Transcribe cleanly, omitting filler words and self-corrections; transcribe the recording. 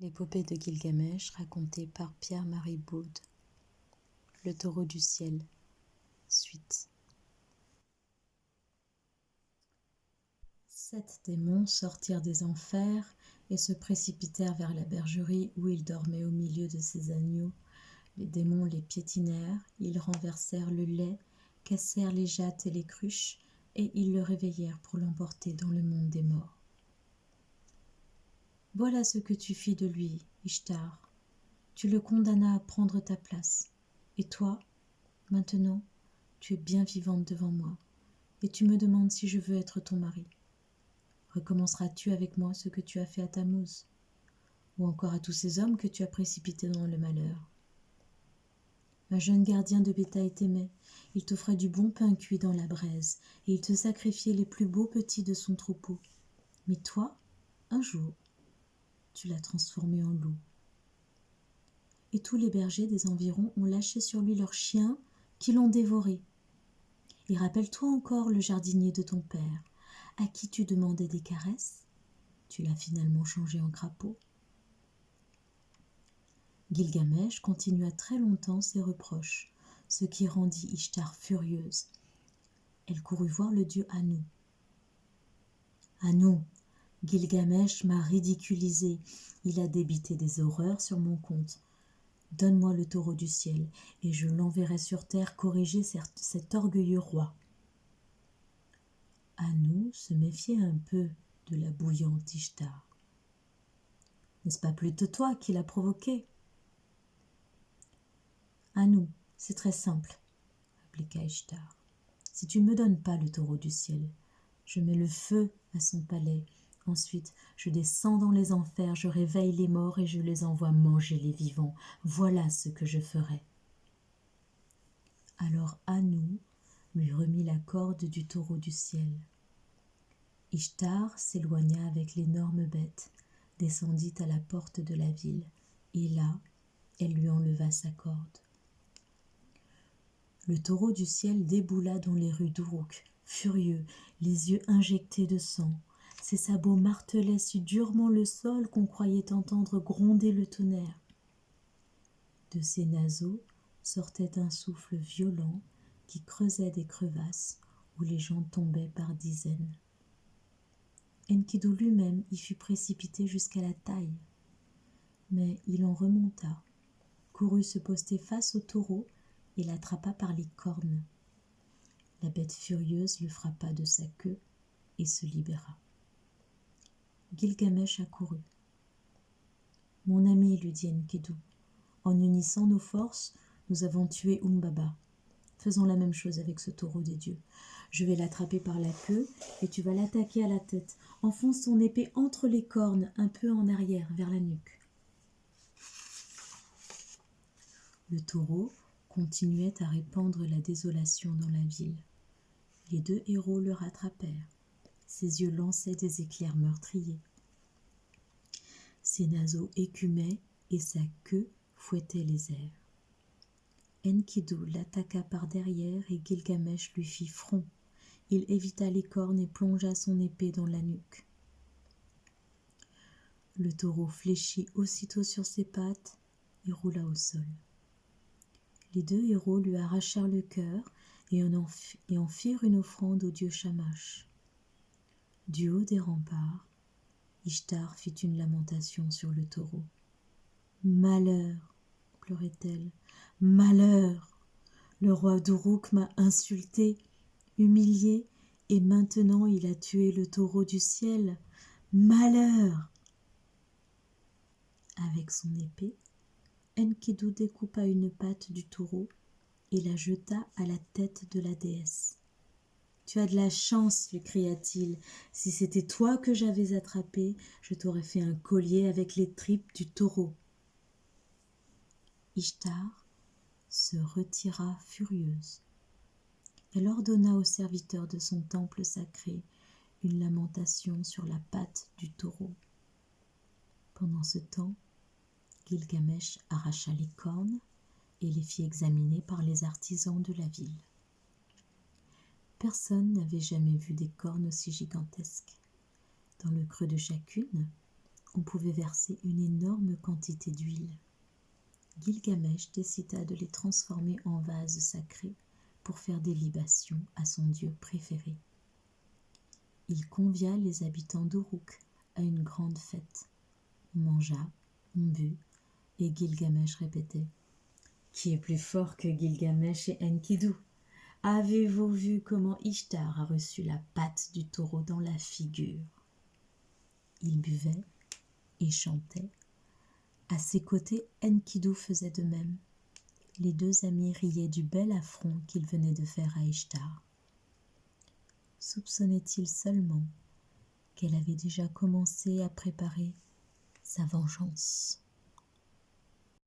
L'épopée de Gilgamesh racontée par Pierre-Marie Baude. Le taureau du ciel. Suite. 7 démons sortirent des enfers et se précipitèrent vers la bergerie où il dormait au milieu de ses agneaux. Les démons les piétinèrent, ils renversèrent le lait, cassèrent les jattes et les cruches, et ils le réveillèrent pour l'emporter dans le monde des morts. Voilà ce que tu fis de lui, Ishtar. Tu le condamnas à prendre ta place. Et toi, maintenant, tu es bien vivante devant moi, et tu me demandes si je veux être ton mari. Recommenceras-tu avec moi ce que tu as fait à Tammuz, ou encore à tous ces hommes que tu as précipités dans le malheur? Un jeune gardien de bétail t'aimait, il t'offrait du bon pain cuit dans la braise, et il te sacrifiait les plus beaux petits de son troupeau. Mais toi, un jour, tu l'as transformé en loup. Et tous les bergers des environs ont lâché sur lui leurs chiens qui l'ont dévoré. Et rappelle-toi encore le jardinier de ton père, à qui tu demandais des caresses, tu l'as finalement changé en crapaud. Gilgamesh continua très longtemps ses reproches, ce qui rendit Ishtar furieuse. Elle courut voir le dieu Anu. Anu, Gilgamesh m'a ridiculisé, il a débité des horreurs sur mon compte. Donne-moi le taureau du ciel, et je l'enverrai sur terre corriger cet orgueilleux roi. Anu se méfiait un peu de la bouillante Ishtar. N'est-ce pas plutôt toi qui l'as provoqué? Anu, c'est très simple, répliqua Ishtar. Si tu ne me donnes pas le taureau du ciel, je mets le feu à son palais. Ensuite, je descends dans les enfers, je réveille les morts et je les envoie manger les vivants. Voilà ce que je ferai. Alors Anu lui remit la corde du taureau du ciel. Ishtar s'éloigna avec l'énorme bête, descendit à la porte de la ville, et là, elle lui enleva sa corde. Le taureau du ciel déboula dans les rues d'Uruk, furieux, les yeux injectés de sang. Ses sabots martelaient si durement le sol qu'on croyait entendre gronder le tonnerre. De ses naseaux sortait un souffle violent qui creusait des crevasses où les gens tombaient par dizaines. Enkidu lui-même y fut précipité jusqu'à la taille. Mais il en remonta, courut se poster face au taureau et l'attrapa par les cornes. La bête furieuse le frappa de sa queue et se libéra. Gilgamesh accourut. « Mon ami, lui dit Enkidu, en unissant nos forces, nous avons tué Umbaba. Faisons la même chose avec ce taureau des dieux. Je vais l'attraper par la queue et tu vas l'attaquer à la tête. Enfonce ton épée entre les cornes, un peu en arrière, vers la nuque. » Le taureau continuait à répandre la désolation dans la ville. Les 2 héros le rattrapèrent. Ses yeux lançaient des éclairs meurtriers. Ses naseaux écumaient et sa queue fouettait les airs. Enkidu l'attaqua par derrière et Gilgamesh lui fit front. Il évita les cornes et plongea son épée dans la nuque. Le taureau fléchit aussitôt sur ses pattes et roula au sol. Les 2 héros lui arrachèrent le cœur et en firent une offrande au dieu Shamash. Du haut des remparts, Ishtar fit une lamentation sur le taureau. « Malheur !» pleurait-elle. « Malheur ! Le roi d'Uruk m'a insulté, humilié, et maintenant il a tué le taureau du ciel. Malheur !» Avec son épée, Enkidu découpa une patte du taureau et la jeta à la tête de la déesse. « Tu as de la chance, lui cria-t-il. Si c'était toi que j'avais attrapé, je t'aurais fait un collier avec les tripes du taureau. » Ishtar se retira furieuse. Elle ordonna aux serviteurs de son temple sacré une lamentation sur la patte du taureau. Pendant ce temps, Gilgamesh arracha les cornes et les fit examiner par les artisans de la ville. Personne n'avait jamais vu des cornes aussi gigantesques. Dans le creux de chacune, on pouvait verser une énorme quantité d'huile. Gilgamesh décida de les transformer en vases sacrés pour faire des libations à son dieu préféré. Il convia les habitants d'Uruk à une grande fête. On mangea, on but, et Gilgamesh répétait « Qui est plus fort que Gilgamesh et Enkidu ? Avez-vous vu comment Ishtar a reçu la patte du taureau dans la figure ?» Il buvait et chantait. À ses côtés, Enkidu faisait de même. Les deux amis riaient du bel affront qu'il venait de faire à Ishtar. Soupçonnait-il seulement qu'elle avait déjà commencé à préparer sa vengeance.